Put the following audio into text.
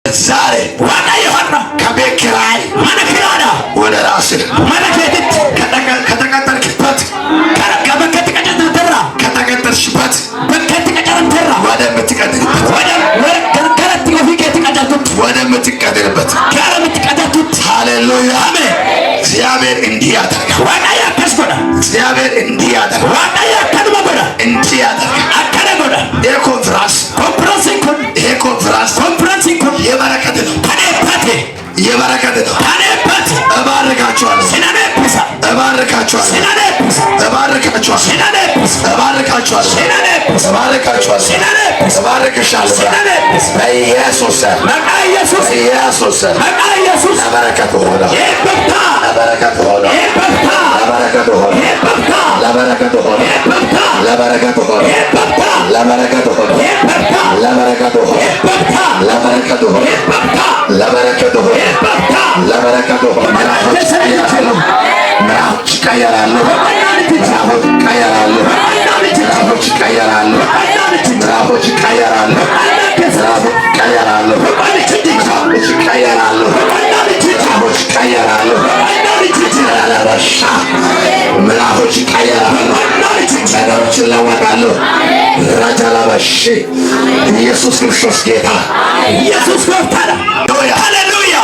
ዛሬ ዋና የሆነ ከቤት ኪራይ ወደ ራስህ ከተቀጠርክበት ከተቀጠርሽበት ወደምትቀጥርበት ሃሌሉያ እግዚአብሔር እንዲህ ያደርጋል። እግዚአብሔር እንዲህ ያደርጋል። እንዲህ ያደርጋል። ይሄ ኮንፍራንስ የበረከት ነው። የበረከት ነው። እባርካችኋለሁ። በኢየሱስ ለበረከት ሆነ። ኢየሱስ ክርስቶስ ጌታ ኢየሱስ ክርስቶስ ሃሌሉያ።